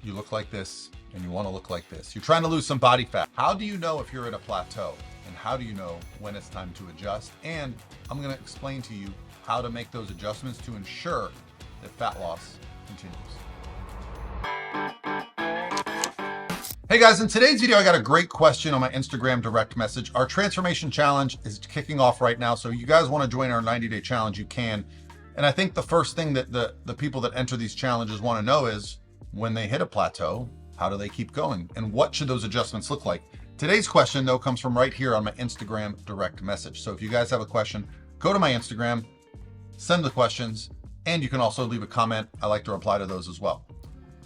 you look like this and you want to look like this. You're trying to lose some body fat. How do you know if you're at a plateau? And how do you know when it's time to adjust? And I'm going to explain to you how to make those adjustments to ensure that fat loss continues. Hey guys, in today's video, I got a great question on my Instagram direct message. Our transformation challenge is kicking off right now. So you guys want to join our 90-day challenge, you can. And I think the first thing that the people that enter these challenges want to know is when they hit a plateau, how do they keep going? And what should those adjustments look like? Today's question though comes from right here on my Instagram direct message. So if you guys have a question, go to my Instagram, send the questions, and you can also leave a comment. I like to reply to those as well.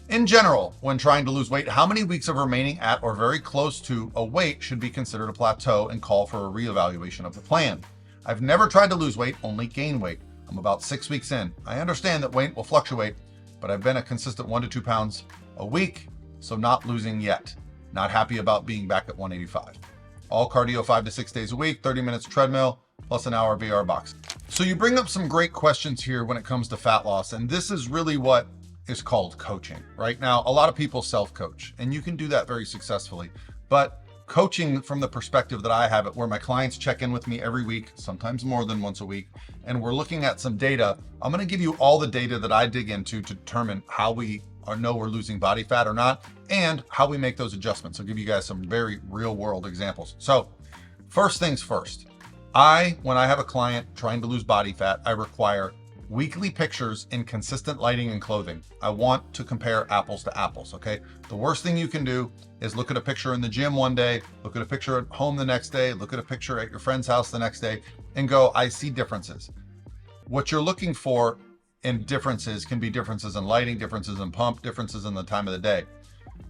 In general, when trying to lose weight, how many weeks of remaining at or very close to a weight should be considered a plateau and call for a reevaluation of the plan? I've never tried to lose weight, only gain weight. I'm about 6 weeks in. I understand that weight will fluctuate, but I've been a consistent 1 to 2 pounds a week, so not losing yet. Not happy about being back at 185. All cardio 5 to 6 days a week, 30 minutes treadmill, plus an hour VR box. So you bring up some great questions here when it comes to fat loss, and this is really what is called coaching. Right now, a lot of people self-coach, and you can do that very successfully. But coaching from the perspective that I have it, where my clients check in with me every week, sometimes more than once a week, and we're looking at some data. I'm going to give you all the data that I dig into to determine how we know we're losing body fat or not, and how we make those adjustments. I'll give you guys some very real world examples. So first things first, when I have a client trying to lose body fat, I require weekly pictures in consistent lighting and clothing. I want to compare apples to apples, okay? The worst thing you can do is look at a picture in the gym one day, look at a picture at home the next day, look at a picture at your friend's house the next day, and go, I see differences. What you're looking for in differences can be differences in lighting, differences in pump, differences in the time of the day.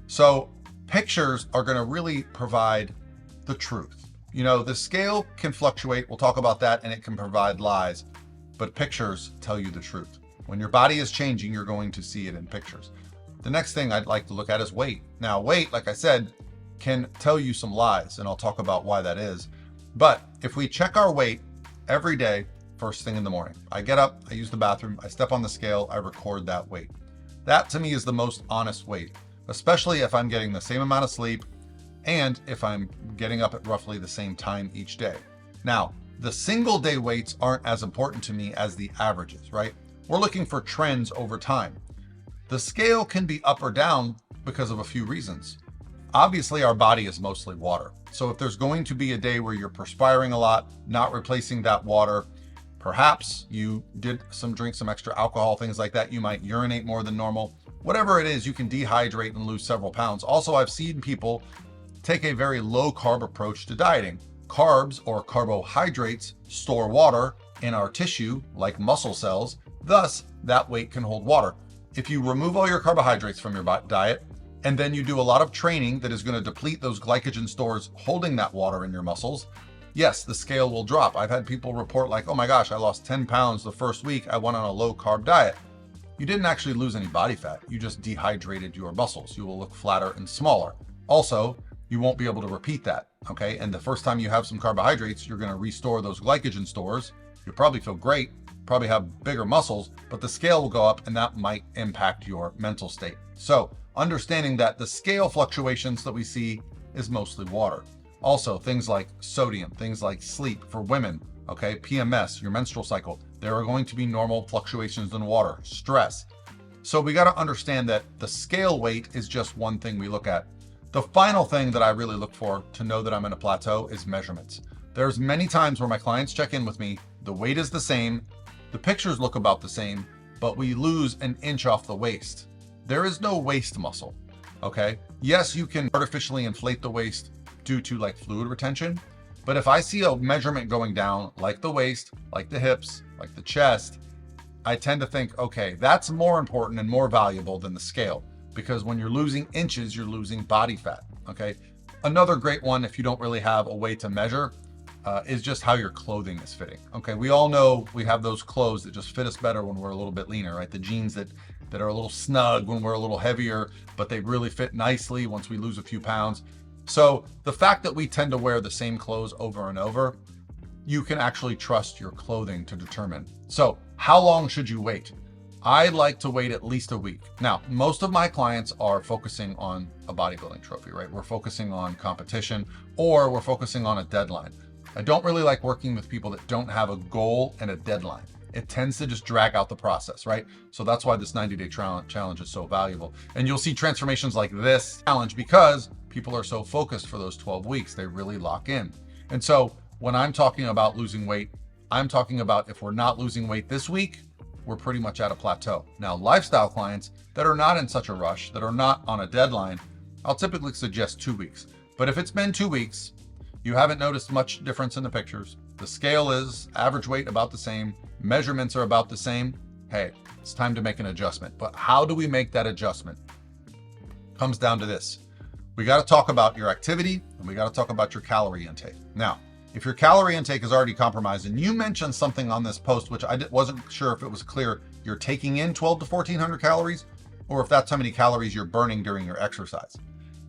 So pictures are gonna really provide the truth. You know, the scale can fluctuate, we'll talk about that, and it can provide lies. But pictures tell you the truth. When your body is changing, you're going to see it in pictures. The next thing I'd like to look at is weight. Now, weight, like I said, can tell you some lies, and I'll talk about why that is. But if we check our weight every day, first thing in the morning, I get up, I use the bathroom, I step on the scale, I record that weight. That to me is the most honest weight, especially if I'm getting the same amount of sleep and if I'm getting up at roughly the same time each day. Now, the single day weights aren't as important to me as the averages, right? We're looking for trends over time. The scale can be up or down because of a few reasons. Obviously, our body is mostly water. So if there's going to be a day where you're perspiring a lot, not replacing that water, perhaps you drink some extra alcohol, things like that. You might urinate more than normal. Whatever it is, you can dehydrate and lose several pounds. Also, I've seen people take a very low carb approach to dieting. Carbs or carbohydrates store water in our tissue like muscle cells, thus that weight can hold water. If you remove all your carbohydrates from your diet and then you do a lot of training that is going to deplete those glycogen stores holding that water in your muscles, yes, the scale will drop. I've had people report like, oh my gosh, I lost 10 pounds the first week I went on a low carb diet. You didn't actually lose any body fat, you just dehydrated your muscles. You will look flatter and smaller. Also, you won't be able to repeat that, okay? And the first time you have some carbohydrates, you're gonna restore those glycogen stores. You'll probably feel great, probably have bigger muscles, but the scale will go up and that might impact your mental state. So understanding that the scale fluctuations that we see is mostly water. Also, things like sodium, things like sleep for women, okay? PMS, your menstrual cycle, there are going to be normal fluctuations in water, stress. So we gotta understand that the scale weight is just one thing we look at. The final thing that I really look for to know that I'm in a plateau is measurements. There's many times where my clients check in with me, the weight is the same, the pictures look about the same, but we lose an inch off the waist. There is no waist muscle, okay? Yes, you can artificially inflate the waist due to like fluid retention, but if I see a measurement going down like the waist, like the hips, like the chest, I tend to think, okay, that's more important and more valuable than the scale. Because when you're losing inches, you're losing body fat, okay? Another great one, if you don't really have a way to measure, is just how your clothing is fitting, okay? We all know we have those clothes that just fit us better when we're a little bit leaner, right? The jeans that are a little snug when we're a little heavier, but they really fit nicely once we lose a few pounds. So the fact that we tend to wear the same clothes over and over, you can actually trust your clothing to determine. So how long should you wait? I like to wait at least a week. Now, most of my clients are focusing on a bodybuilding trophy, right? We're focusing on competition, or we're focusing on a deadline. I don't really like working with people that don't have a goal and a deadline. It tends to just drag out the process, right? So that's why this 90-day challenge is so valuable. And you'll see transformations like this challenge because people are so focused for those 12 weeks. They really lock in. And so when I'm talking about losing weight, I'm talking about if we're not losing weight this week, we're pretty much at a plateau. Now, lifestyle clients that are not in such a rush, that are not on a deadline, I'll typically suggest 2 weeks. But if it's been 2 weeks, you haven't noticed much difference in the pictures, the scale is average weight about the same, measurements are about the same, hey, it's time to make an adjustment. But how do we make that adjustment? Comes down to this. We got to talk about your activity and we got to talk about your calorie intake. Now, if your calorie intake is already compromised, and you mentioned something on this post, which I wasn't sure if it was clear, you're taking in 12 to 1400 calories, or if that's how many calories you're burning during your exercise.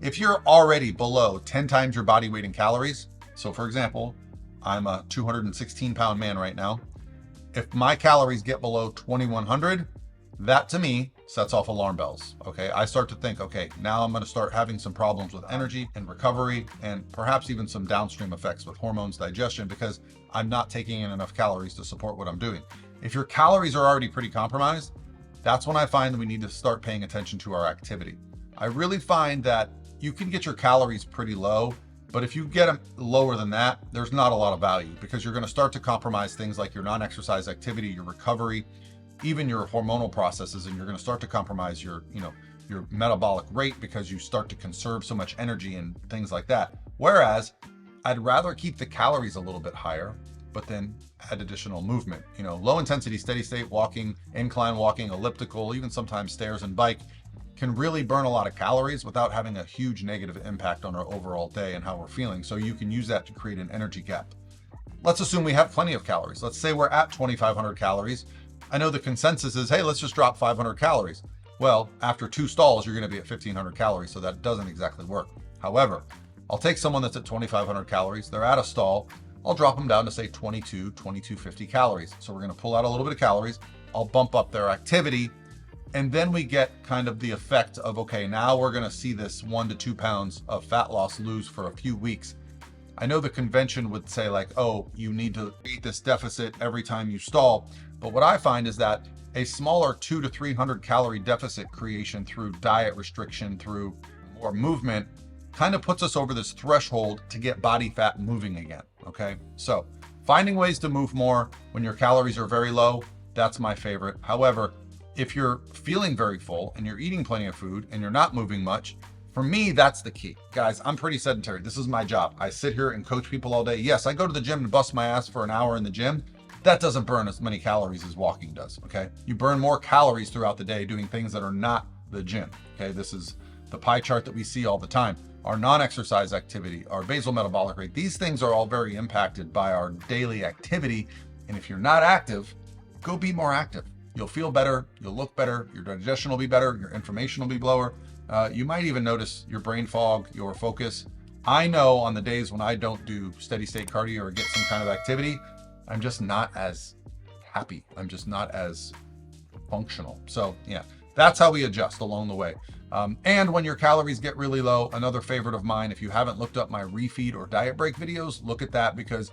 If you're already below 10 times your body weight in calories, so for example, I'm a 216 pound man right now. If my calories get below 2100, that to me sets off alarm bells. Okay, I start to think, okay, now I'm going to start having some problems with energy and recovery, and perhaps even some downstream effects with hormones, digestion, because I'm not taking in enough calories to support what I'm doing. If your calories are already pretty compromised, that's when I find that we need to start paying attention to our activity. I really find that you can get your calories pretty low, but if you get them lower than that, there's not a lot of value, because you're going to start to compromise things like your non-exercise activity, your recovery, even your hormonal processes, and you're going to start to compromise your metabolic rate because you start to conserve so much energy and things like that. Whereas I'd rather keep the calories a little bit higher, but then add additional movement. Low intensity, steady state walking, incline walking, elliptical, even sometimes stairs and bike can really burn a lot of calories without having a huge negative impact on our overall day and how we're feeling. So you can use that to create an energy gap. Let's assume we have plenty of calories. Let's say we're at 2,500 calories. I know the consensus is, hey, let's just drop 500 calories. Well, after 2 stalls, you're going to be at 1,500 calories, so that doesn't exactly work. However, I'll take someone that's at 2,500 calories, they're at a stall, I'll drop them down to say 2250 calories. So we're going to pull out a little bit of calories, I'll bump up their activity, and then we get kind of the effect of, okay, now we're going to see this 1 to 2 pounds of fat loss lose for a few weeks. I know the convention would say like, oh, you need to eat this deficit every time you stall. But what I find is that a smaller 200 to 300 calorie deficit creation through diet restriction, through more movement, kind of puts us over this threshold to get body fat moving again. Okay. So finding ways to move more when your calories are very low, that's my favorite. However, if you're feeling very full and you're eating plenty of food and you're not moving much, for me, that's the key. Guys, I'm pretty sedentary. This is my job. I sit here and coach people all day. Yes, I go to the gym and bust my ass for an hour in the gym. That doesn't burn as many calories as walking does, okay? You burn more calories throughout the day doing things that are not the gym, okay? This is the pie chart that we see all the time. Our non-exercise activity, our basal metabolic rate, these things are all very impacted by our daily activity. And if you're not active, go be more active. You'll feel better, you'll look better, your digestion will be better, your inflammation will be lower. You might even notice your brain fog, your focus. I know on the days when I don't do steady state cardio or get some kind of activity, I'm just not as happy. I'm just not as functional. So yeah, that's how we adjust along the way. And when your calories get really low, another favorite of mine, if you haven't looked up my refeed or diet break videos, look at that, because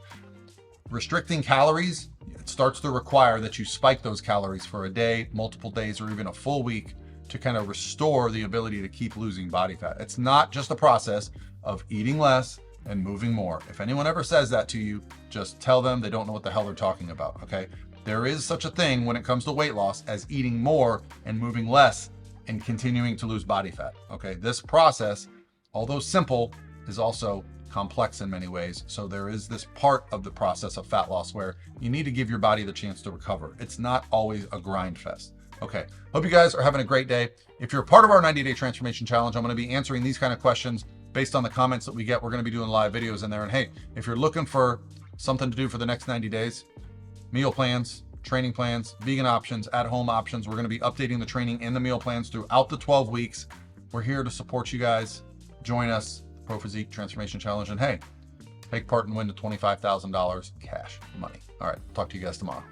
restricting calories, it starts to require that you spike those calories for a day, multiple days, or even a full week to kind of restore the ability to keep losing body fat. It's not just a process of eating less and moving more. If anyone ever says that to you, just tell them they don't know what the hell they're talking about, okay? There is such a thing when it comes to weight loss as eating more and moving less and continuing to lose body fat, okay? This process, although simple, is also complex in many ways. So there is this part of the process of fat loss where you need to give your body the chance to recover. It's not always a grind fest. Okay, hope you guys are having a great day. If you're a part of our 90-day transformation challenge, I'm going to be answering these kind of questions based on the comments that we get. We're going to be doing live videos in there. And hey, if you're looking for something to do for the next 90 days, meal plans, training plans, vegan options, at-home options, we're going to be updating the training and the meal plans throughout the 12 weeks. We're here to support you guys. Join us, Pro Physique Transformation Challenge. And hey, take part and win the $25,000 cash money. All right, talk to you guys tomorrow.